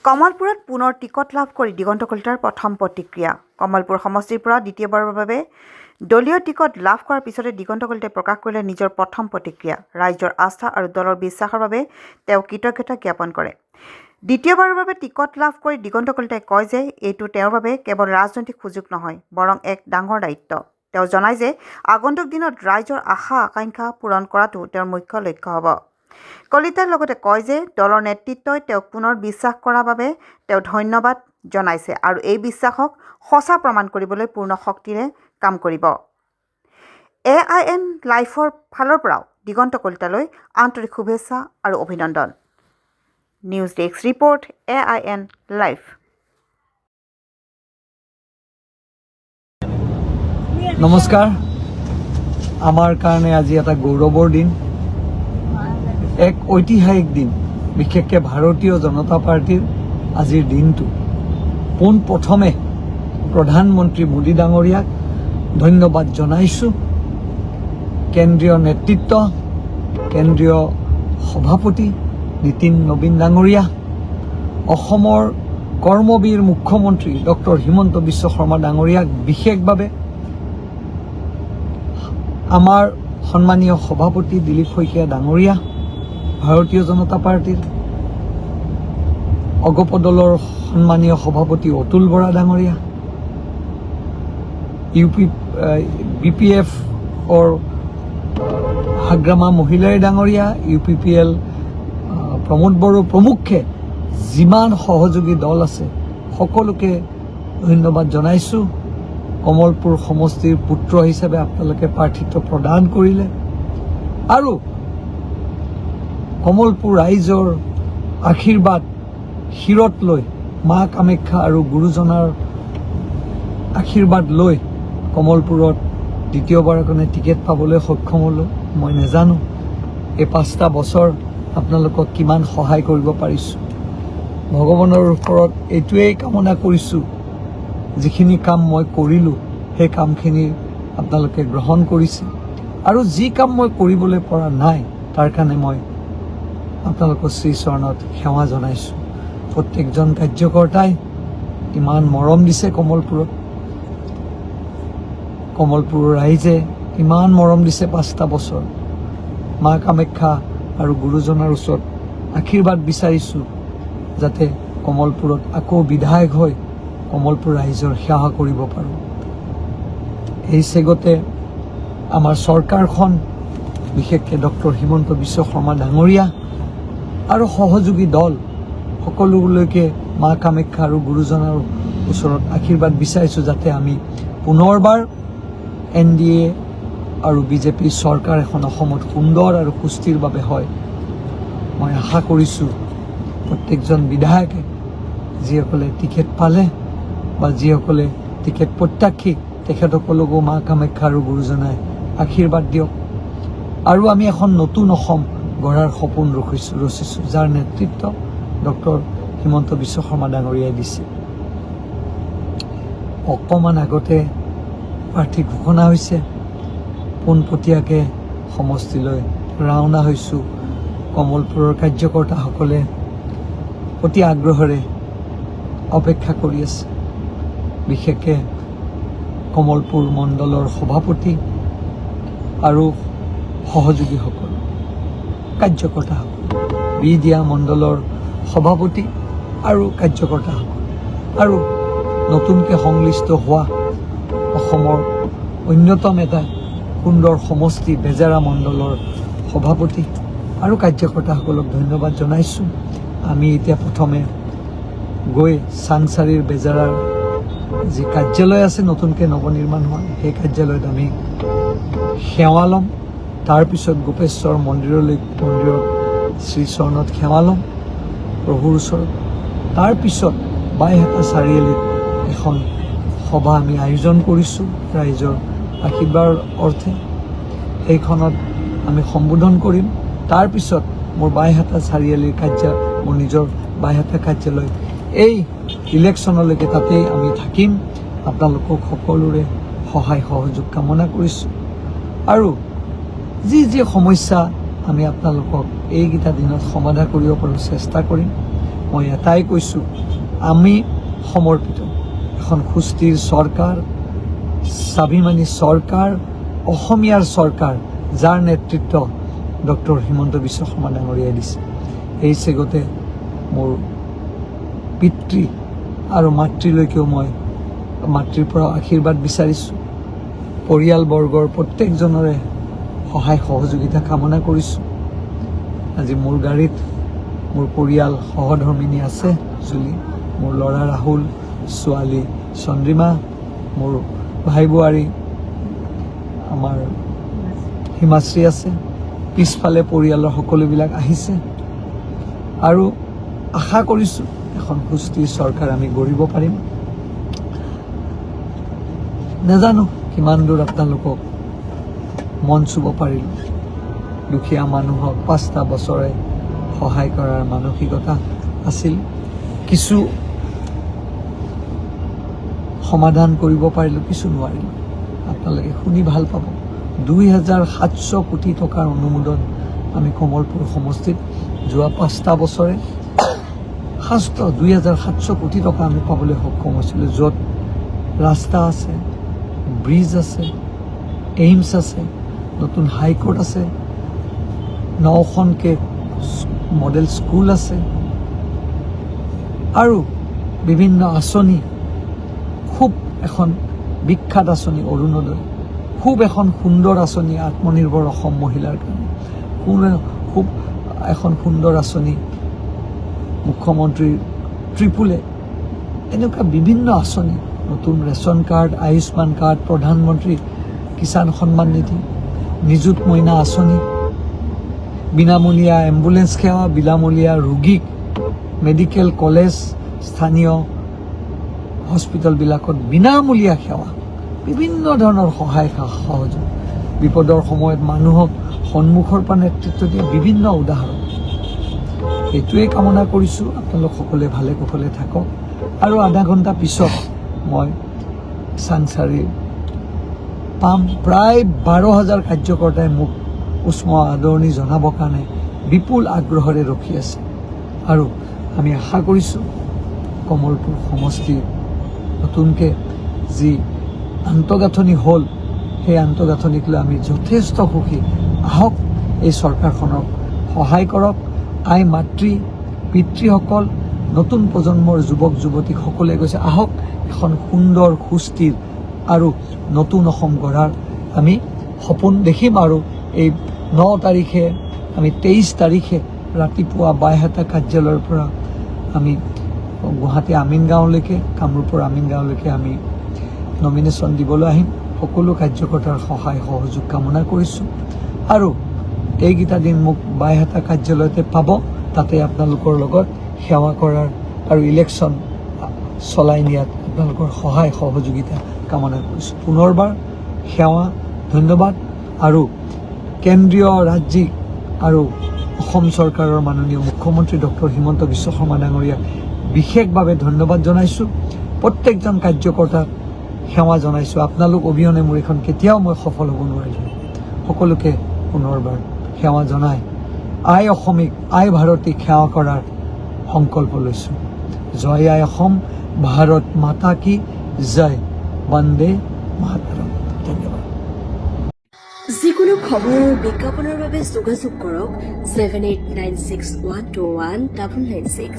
কমলপুৰত পুনৰ টিকট লাভ কৰি দিগন্ত কলিতাৰ প্ৰথম প্ৰতিক্ৰিয়া। কমলপুৰ সমষ্টিৰ পৰা দ্বিতীয়বাৰৰ বাবে দলীয় টিকট লাভ কৰাৰ পিছতে দিগন্ত কলিতাই প্ৰকাশ কৰিলে নিজৰ প্ৰথম প্ৰতিক্ৰিয়া। ৰাইজৰ আস্থা আৰু দলৰ বিশ্বাসৰ বাবে তেওঁ কৃতজ্ঞতা জ্ঞাপন কৰে। দ্বিতীয়বাৰৰ বাবে টিকট লাভ কৰি দিগন্ত কলিতাই কয় যে এইটো তেওঁৰ বাবে কেৱল ৰাজনৈতিক সুযোগ নহয়, বৰং এক ডাঙৰ দায়িত্ব। তেওঁ জনায় যে আগন্তুক দিনত ৰাইজৰ আশা আকাংক্ষা পূৰণ কৰাটো তেওঁৰ মুখ্য লক্ষ্য হ'ব। কলিতাই লগতে কয় যে দলৰ নেতৃত্বই তেওঁক পুনৰ বিশ্বাস কৰাৰ বাবে তেওঁ ধন্যবাদ জনাইছে আৰু এই বিশ্বাসক সঁচা প্ৰমাণ কৰিবলৈ পূৰ্ণ শক্তিৰে কাম কৰিব। AIN লাইফৰ ফালৰ পৰাও দিগন্ত কলিতালৈ আন্তৰিক শুভেচ্ছা আৰু অভিনন্দন। News desk report, AIN live. নমস্কাৰ। আমাৰ কাৰণে আজি এটা গৌৰৱৰ দিন, এক ঐতিহাসিক দিন। বিশেষকৈ ভাৰতীয় জনতা পাৰ্টিৰ আজিৰ দিনটো পোনপ্ৰথমে প্ৰধানমন্ত্ৰী মোদী ডাঙৰীয়াক ধন্যবাদ জনাইছোঁ। কেন্দ্ৰীয় নেতৃত্ব, কেন্দ্ৰীয় সভাপতি নীতিন নবীন ডাঙৰীয়া, অসমৰ কৰ্মবীৰ মুখ্যমন্ত্ৰী ডক্টৰ হিমন্ত বিশ্ব শৰ্মা ডাঙৰীয়াক বিশেষভাৱে, আমাৰ সন্মানীয় সভাপতি দিলীপ শইকীয়া ডাঙৰীয়া, ভাৰতীয় জনতা পাৰ্টিৰ অগপ দলৰ সন্মানীয় সভাপতি অতুল বৰা ডাঙৰীয়া, BPFৰ হাগ্ৰামা মহিলাই ডাঙৰীয়া, UPPL প্ৰমোদ বড়ো প্ৰমুখ্যে যিমান সহযোগী দল আছে সকলোকে ধন্যবাদ জনাইছোঁ। কমলপুৰ সমষ্টিৰ পুত্ৰ হিচাপে আপোনালোকে প্ৰাৰ্থিত্ব প্ৰদান কৰিলে আৰু কমলপুৰ ৰাইজৰ আশীৰ্বাদ শিৰত লৈ, মা কামাখ্যা আৰু গুৰুজনাৰ আশীৰ্বাদ লৈ কমলপুৰত দ্বিতীয়বাৰৰ কাৰণে টিকেট পাবলৈ সক্ষম হ'লোঁ। মই নাজানো এই 5টা বছৰ আপোনালোকক কিমান সহায় কৰিব পাৰিছোঁ। ভগৱানৰ ওপৰত এইটোৱেই কামনা কৰিছোঁ, যিখিনি কাম মই কৰিলোঁ সেই কামখিনি আপোনালোকে গ্ৰহণ কৰিছে আৰু যি কাম মই কৰিবলৈ পৰা নাই তাৰ কাৰণে মই আপোনালোকৰ শ্ৰীচৰণত সেৱা জনাইছোঁ। প্ৰত্যেকজন কাৰ্যকৰ্তাই ইমান মৰম দিছে কমলপুৰত, কমলপুৰৰ ৰাইজে ইমান মৰম দিছে 5টা বছৰ। মা কামাখ্যা আৰু গুৰুজনাৰ ওচৰত আশীৰ্বাদ বিচাৰিছোঁ যাতে কমলপুৰত আকৌ বিধায়ক হৈ কমলপুৰ ৰাইজৰ সেৱা কৰিব পাৰোঁ। এই চেগতে আমাৰ চৰকাৰখন, বিশেষকৈ ডক্টৰ হিমন্ত বিশ্ব শৰ্মা ডাঙৰীয়া আৰু সহযোগী দল সকলোলৈকে মা কামাখ্যা আৰু গুৰুজনাৰ ওচৰত আশীৰ্বাদ বিচাৰিছোঁ যাতে আমি পুনৰবাৰ NDA আৰু BJP চৰকাৰ এখন অসমত সুন্দৰ আৰু সুস্থিৰভাৱে হয়। মই আশা কৰিছোঁ প্ৰত্যেকজন বিধায়কে যিসকলে টিকেট পালে বা যিসকলে টিকেট প্ৰত্যাশী তেখেতসকলকো মা কামাখ্যা আৰু গুৰুজনাই আশীৰ্বাদ দিয়ক আৰু আমি এখন নতুন অসম গঢ়াৰ সপোন ৰচিছোঁ, যাৰ নেতৃত্ব ডক্টৰ হিমন্ত বিশ্ব শৰ্মা ডাঙৰীয়াই দিছে। অকণমান আগতে প্ৰাৰ্থী ঘোষণা হৈছে, পোনপটীয়াকৈ সমষ্টিলৈ ৰাওনা হৈছোঁ। কমলপুৰৰ কাৰ্যকৰ্তাসকলে অতি আগ্ৰহেৰে অপেক্ষা কৰি আছে, বিশেষকৈ কমলপুৰ মণ্ডলৰ সভাপতি আৰু সহযোগীসকল, কাৰ্যকৰ্তাসকল, বিদিয়া মণ্ডলৰ সভাপতি আৰু কাৰ্যকৰ্তাসকল আৰু নতুনকৈ সংলিষ্ট হোৱা অসমৰ অন্যতম এটা সুন্দৰ সমষ্টি বেজেৰা মণ্ডলৰ সভাপতি আৰু কাৰ্যকৰ্তাসকলক ধন্যবাদ জনাইছোঁ। আমি এতিয়া প্ৰথমে গৈ চাংচাৰিৰ বেজেৰাৰ যি কাৰ্যালয় আছে নতুনকৈ নৱনিৰ্মাণ হোৱা, সেই কাৰ্যালয়ত আমি সেৱা ল'ম। তাৰপিছত গোপেশ্বৰ মন্দিৰত শ্ৰীচৰণত সেৱা ল'ম প্ৰভুৰ ওচৰত। তাৰপিছত বাইহাটা চাৰিআলিত এখন সভা আমি আয়োজন কৰিছোঁ ৰাইজৰ আশীৰ্বাদৰ অৰ্থে। সেইখনত আমি সম্বোধন কৰিম। তাৰপিছত মোৰ বাইহাটা চাৰিআলিৰ মোৰ নিজৰ বাইহাটা কাৰ্যালয় এই ইলেকশ্যনলৈকে তাতেই আমি থাকিম। আপোনালোকক সকলোৰে সহায় সহযোগ কামনা কৰিছোঁ আৰু যি সমস্যা আমি আপোনালোকক এইকেইটা দিনত সমাধান কৰিব পাৰোঁ চেষ্টা কৰিম। মই এটাই কৈছোঁ, আমি সমৰ্পিত এখন সুস্থিৰ চৰকাৰ, স্বাভিমানী চৰকাৰ, অসমীয়াৰ চৰকাৰ, যাৰ নেতৃত্ব ডক্টৰ হিমন্ত বিশ্ব শৰ্মা ডাঙৰীয়াই দিছে। এই চেগতে মোৰ পিতৃ আৰু মাতৃলৈকেও মই মাতৃৰ পৰা আশীৰ্বাদ বিচাৰিছোঁ। পৰিয়ালবৰ্গৰ প্ৰত্যেকজনৰে সহায় সহযোগিতা কামনা কৰিছোঁ। আজি মোৰ গাড়ীত মোৰ পৰিয়াল সহধৰ্মিনী আছে, জুলি, মোৰ ল'ৰা ৰাহুল, ছোৱালী চন্দ্ৰিমা, মোৰ ভাই বোৱাৰী আমাৰ হিমাশ্ৰী আছে। পিছফালে পৰিয়ালৰ সকলোবিলাক আহিছে আৰু আশা কৰিছোঁ এখন সুস্থিৰ চৰকাৰ আমি গঢ়িব পাৰিম। নাজানো কিমান দূৰ আপোনালোকক মন চুব পাৰিলোঁ। দুখীয়া মানুহক 5টা বছৰে সহায় কৰাৰ মানসিকতা আছিল। কিছু সমাধান কৰিব পাৰিলোঁ, কিছু নোৱাৰিলোঁ। আপোনালোকে শুনি ভাল পাব। 2700 কোটি টকাৰ অনুমোদন আমি কমলপুৰ সমষ্টিত যোৱা 5টা বছৰে 2700 কোটি টকা আমি পাবলৈ সক্ষম হৈছিলোঁ, য'ত ৰাস্তা আছে, ব্ৰিজ আছে, এইমছ আছে, নতুন হাইকোৰ্ট আছে, 9খনকৈ মডেল স্কুল আছে আৰু বিভিন্ন আঁচনি, খুব এখন বিখ্যাত আঁচনি অৰুণোদয়, খুব এখন সুন্দৰ আঁচনি আত্মনিৰ্ভৰ অসম মহিলাৰ কাৰণে, খুব এখন সুন্দৰ আঁচনি মুখ্যমন্ত্ৰী ত্ৰিপুলে, এনেকুৱা বিভিন্ন আঁচনি, নতুন ৰেচন কাৰ্ড, আয়ুষ্মান কাৰ্ড, প্ৰধানমন্ত্ৰী কিষাণ সন্মান নিধি, নিযুত মইনা আঁচনি, বিনামূলীয়া এম্বুলেন্স সেৱা, বিনামূলীয়া ৰোগীক মেডিকেল কলেজ, স্থানীয় হস্পিটেলবিলাকত বিনামূলীয়া সেৱা, বিভিন্ন ধৰণৰ সহায় সহযোগ, বিপদৰ সময়ত মানুহক সন্মুখৰ পৰা নেতৃত্ব দিয়া বিভিন্ন উদাহৰণ। এইটোৱেই কামনা কৰিছোঁ আপোনালোক সকলোৱে ভালে কুশলে থাকক। আৰু আধা ঘণ্টা পিছত মই চাংচাৰী পাম। প্ৰায় 12,000 কাৰ্যকৰ্তাই মোক উষ্ম আদৰণি জনাবৰ কাৰণে বিপুল আগ্ৰহেৰে ৰখি আছে আৰু আমি আশা কৰিছোঁ কমলপুৰ সমষ্টিৰ নতুনকৈ যি আন্তঃগাঁথনি হ'ল, সেই আন্তঃগাঁথনিক লৈ আমি যথেষ্ট সুখী। আহক এই চৰকাৰখনক সহায় কৰক। আই মাতৃ পিতৃসকল, নতুন প্ৰজন্মৰ যুৱক যুৱতীক সকলোৱে কৈছে, আহক এখন সুন্দৰ সুস্থিৰ আৰু নতুন অসম গঢ়াৰ আমি সপোন দেখিম। আৰু এই 9 তাৰিখে আমি 23 তাৰিখে ৰাতিপুৱা বাইহাটা কাৰ্যালয়ৰ পৰা আমি গুৱাহাটী আমিনগাঁৱলৈকে, কামৰূপৰ আমিনগাঁৱলৈকে আমি নমিনেশ্যন দিবলৈ আহিম। সকলো কাৰ্যকৰ্তাৰ সহায় সহযোগ কামনা কৰিছোঁ আৰু এইকেইটা দিন মোক বাইহাটা কাৰ্যালয়তে পাব। তাতে আপোনালোকৰ লগত সেৱা কৰাৰ আৰু ইলেকশ্যন চলাই নিয়াত আপোনালোকৰ সহায় সহযোগিতা কামনা কৰিছোঁ। পুনৰবাৰ সেৱা, ধন্যবাদ। আৰু কেন্দ্ৰীয়, ৰাজ্যিক আৰু অসম চৰকাৰৰ মাননীয় মুখ্যমন্ত্ৰী ডক্টৰ হিমন্ত বিশ্ব শৰ্মা ডাঙৰীয়াক বিশেষভাৱে ধন্যবাদ জনাইছোঁ। প্ৰত্যেকজন কাৰ্যকৰ্তাক সেৱা জনাইছোঁ। আপোনালোক অবিহনে মোৰ এইখন কেতিয়াও মই সফল হ'ব নোৱাৰিলোঁ। সকলোকে পুনৰবাৰ সেৱা জনাই আই অসমীক, আই ভাৰতীক সেৱা কৰাৰ সংকল্প লৈছোঁ। জয় আই অসম, ভাৰত মাতা কি জয়, বন্দে মাতৰম। ধন্যবাদ। যিকোনো খবৰ আৰু বিজ্ঞাপনৰ বাবে যোগাযোগ কৰক 7896121996।